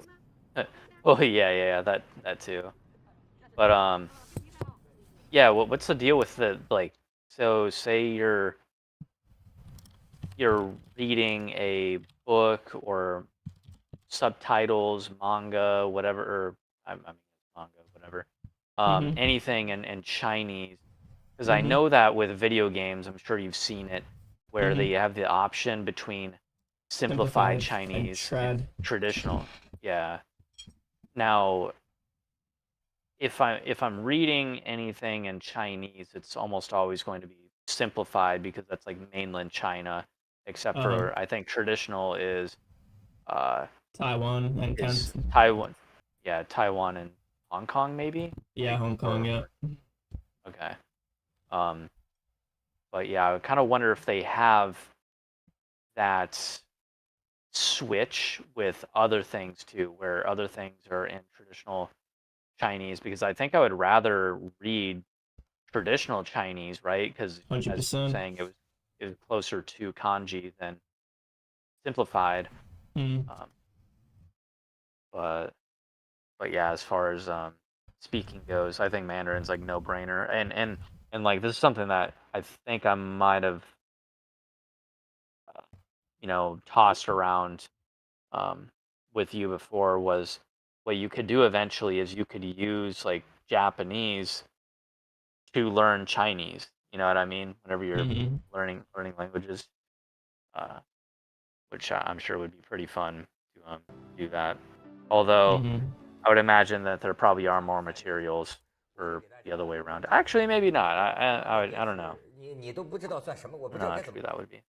well, yeah, that too. But yeah. What's the deal with the like? So say you're reading a book or subtitles, manga, whatever, or I mean manga, whatever, Mm-hmm. anything in Chinese. Because I Mm-hmm. know that with video games, I'm sure you've seen it, where Mm-hmm. they have the option between simplified Simplified and Chinese and trad. traditional. Yeah. Now, if I'm reading anything in Chinese, it's almost always going to be simplified because that's like mainland China, except Uh-huh. for I think traditional uh Taiwan and is Canton. Taiwan. Yeah, Taiwan and Hong Kong maybe. Yeah, Like Hong Kong. or Yeah. okay. Um, but yeah, I kind of wonder if they have that switch with other things too, where other things are in traditional Chinese, because I think I would rather read traditional Chinese, right? Because as you were 100%. saying, it was closer to kanji than simplified. Mm. Um, but yeah, as far as speaking goes, I think Mandarin's like no brainer, and like this is something that I think I might have tossed around um, with you before, was what you could do eventually is you could use like Japanese to learn Chinese. You know what I mean? Whenever you're Mm-hmm. learning languages, uh, which I'm sure would be pretty fun to do that. Although Mm-hmm. I would imagine that there probably are more materials for the other way around. Actually, maybe not. I don't know. I don't know how true that would be.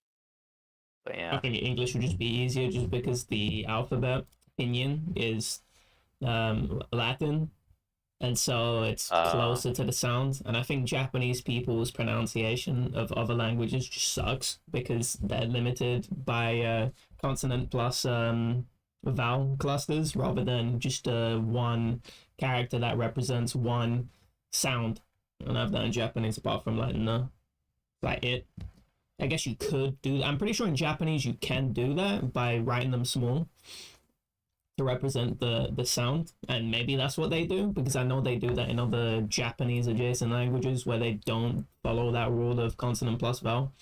But I yeah. think English would just be easier just because the alphabet pinyin is Latin, and so it's closer to the sound. And I think Japanese people's pronunciation of other languages just sucks because they're limited by consonant plus vowel clusters rather than just one character that represents one sound. I don't have that in Japanese apart from like no, like it. I guess you could do. I'm pretty sure in Japanese you can do that by writing them small to represent the sound, and maybe that's what they do because I know they do that in other Japanese adjacent languages where they don't follow that rule of consonant plus vowel.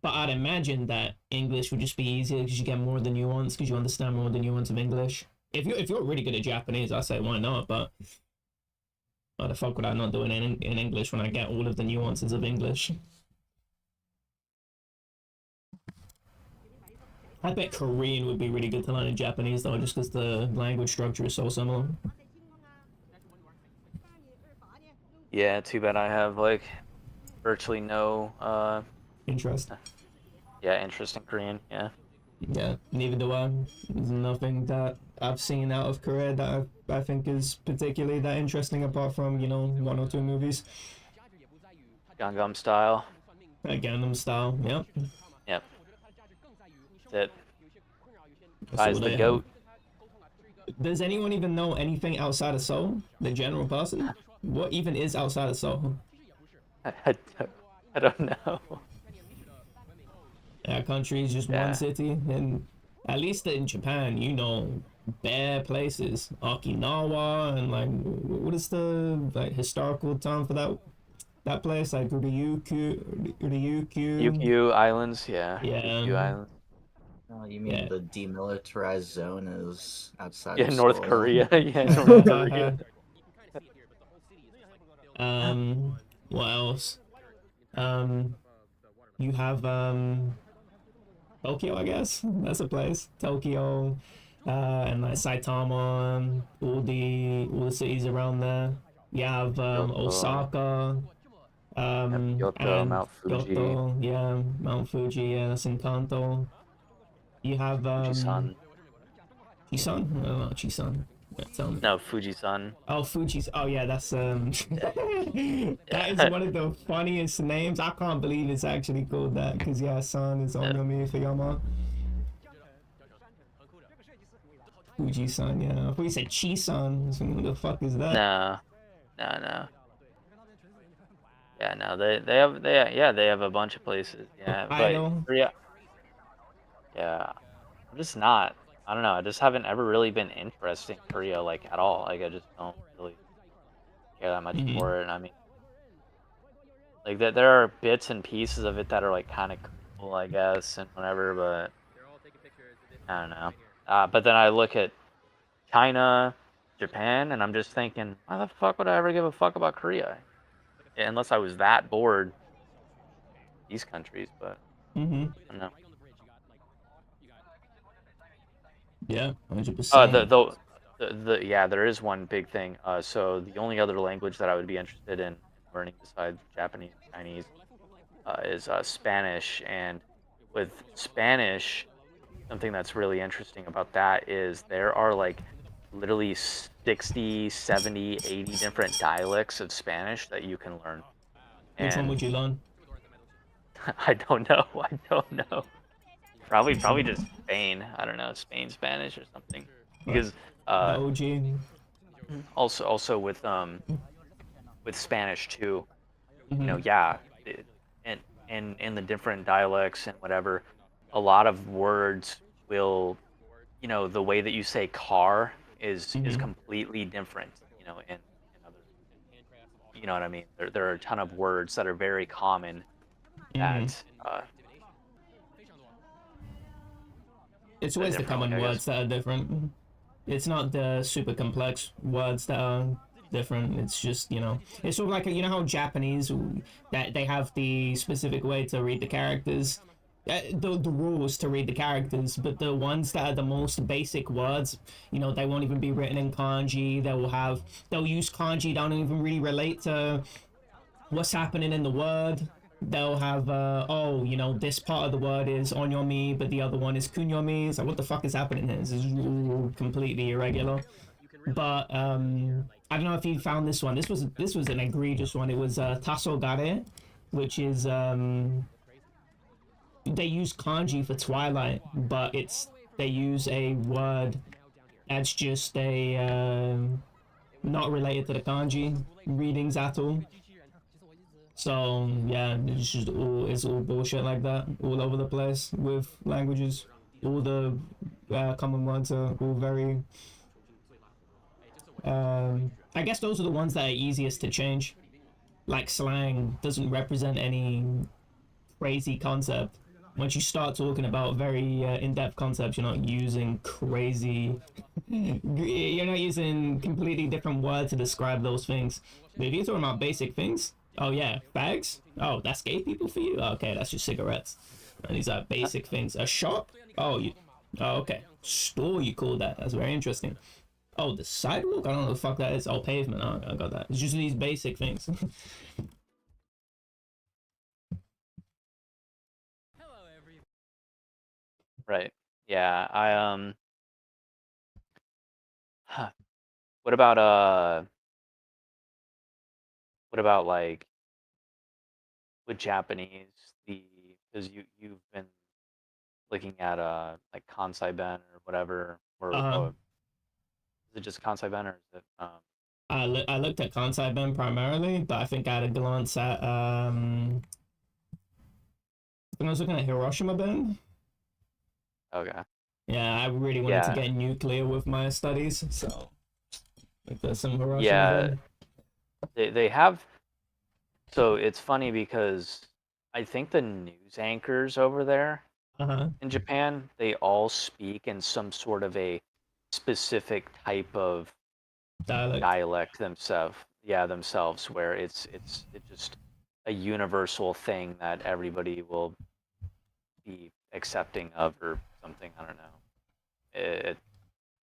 But I'd imagine that English would just be easier because you get more of the nuance because you understand more of the nuance of English. If you're really good at Japanese, I say why not? But why the fuck would I not do it in English when I get all of the nuances of English? I bet Korean would be really good to learn in Japanese though, just because the language structure is so similar. Yeah, too bad I have like virtually no Interest. interest in Korean. Yeah. Yeah, neither do I. There's nothing that I've seen out of Korea that I think is particularly that interesting apart from, one or two movies. Gangnam Style. Gangnam Style, yep. Yep. That's it. That's Guy's all the they goat. have. Does anyone even know anything outside of Seoul? The general person? What even is outside of Seoul? I don't know. Our country is just one Yeah. city, and at least in Japan, bare places. Okinawa, and like, what is the historical term for that place? Like Ryukyu. Ryukyu Islands, yeah. Yeah, Ryukyu Islands. Oh, you mean yeah. the demilitarized zone is outside Yeah, of North Seoul? Korea. Yeah, North Korea. What else? You have Tokyo, I guess. That's a place. Tokyo, and like Saitama, all the cities around there. You have Kyoto. Osaka, Kyoto, and Mount Fuji, Kyoto, yeah, Mount Fuji, yeah, that's in Kanto. You have Fujisan. Chisan? No, not Chisan. Yeah, tell me. No, Fujisan. Oh, Fuji's. Oh, yeah, that's that is Yeah. one of the funniest names. I can't believe it's actually called that because yeah, son is Yeah. Onyomi for Yama. Fuji-san, yeah. I thought you said Chi-san. So what the fuck is that? No. No. Yeah, no. They have a bunch of places. Yeah, I but know. Korea. Yeah, I'm just not. I don't know. I just haven't ever really been interested in Korea like at all. Like I just don't really care that much Mm-hmm. for it. I mean, like that there are bits and pieces of it that are like kind of cool, I guess, and whatever. But I don't know. But then I look at China, Japan, and I'm just thinking, why the fuck would I ever give a fuck about Korea? Yeah, unless I was that bored these countries, but Mm-hmm. I don't know. Yeah, Uh, 100%. the the yeah, there is one big thing. So the only other language that I would be interested in learning besides Japanese and Chinese is Spanish. And with Spanish, something that's really interesting about that is there are like literally 60, 70, 80 different dialects of Spanish that you can learn. Which one And would you learn? I don't know. I don't know. Probably just Spain. I don't know, Spain Spanish or something. Because The OG. also with Spanish too. You know, Mhm. yeah, and in the different dialects and whatever, a lot of words will, you know, the way that you say car is Mhm. completely different. You know, in other, you know what I mean. There are a ton of words that are very common Mhm. that It's that are always the different. Like common I guess. words that are different. It's not the super complex words that are different. It's just, you know, it's sort of like, you know how Japanese, that they have the specific way to read the characters, the rules to read the characters, but the ones that are the most basic words, you know, they won't even be written in kanji. They'll use kanji, don't even really relate to what's happening in the word. They'll have oh, you know, this part of the word is onyomi, but the other one is kunyomi. It's like, what the fuck is happening here? This is all completely irregular. But I don't know if you found this one. This was an egregious one. It was tasogare, which is they use kanji for twilight, but they use a word that's just a not related to the kanji readings at all. So yeah, it's all bullshit like that all over the place with languages. All the common words are all very. I guess those are the ones that are easiest to change. Like slang doesn't represent any crazy concept. Once you start talking about very in-depth concepts, you're not using crazy. You're not using completely different words to describe those things. But if you're talking about basic things, oh yeah, fags. Oh, that's gay people for you. Okay, that's just cigarettes. And these are basic things. A shop. Oh, you. Oh, okay. Store. You call that? That's very interesting. Oh, the sidewalk. I don't know what the fuck that is. Oh, pavement. Oh, I got that. It's just these basic things. Right. Yeah. Huh. What about what about like with Japanese, the because you've been looking at like Kansai Ben or whatever, uh, or is it just Kansai Ben or is it I looked at Kansai Ben primarily, but I think I had a glance at I think I was looking at Hiroshima Ben. okay. Yeah, I really wanted to Yeah. get nuclear with my studies, so like there's some Hiroshima Yeah, Ben. they have. So it's funny because I think the news anchors over there Uh-huh. in Japan, they all speak in some sort of a specific type of Dialect. dialect themselves. Yeah, themselves, where it's just a universal thing that everybody will be accepting of or something. I don't know.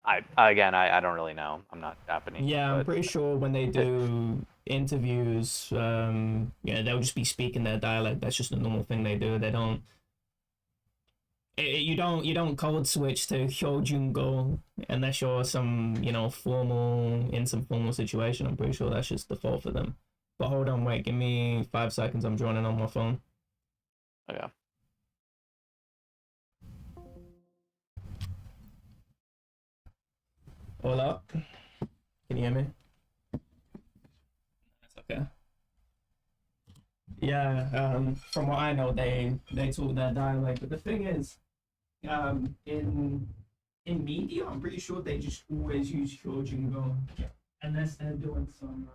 I don't really know. I'm not Japanese, Yeah, I'm but pretty sure when they do interviews, yeah, they'll just be speaking their dialect. That's just a normal thing they do. They don't you don't code switch to Hyojungo unless you're some formal in some formal situation. I'm pretty sure that's just default for them. But hold on, wait, give me 5 seconds. I'm joining on my phone. okay. Hola, can you hear me? That's okay. Yeah, from what I know, they talk that dialect. But the thing is, in media, I'm pretty sure they just always use Hyojungo unless they're doing some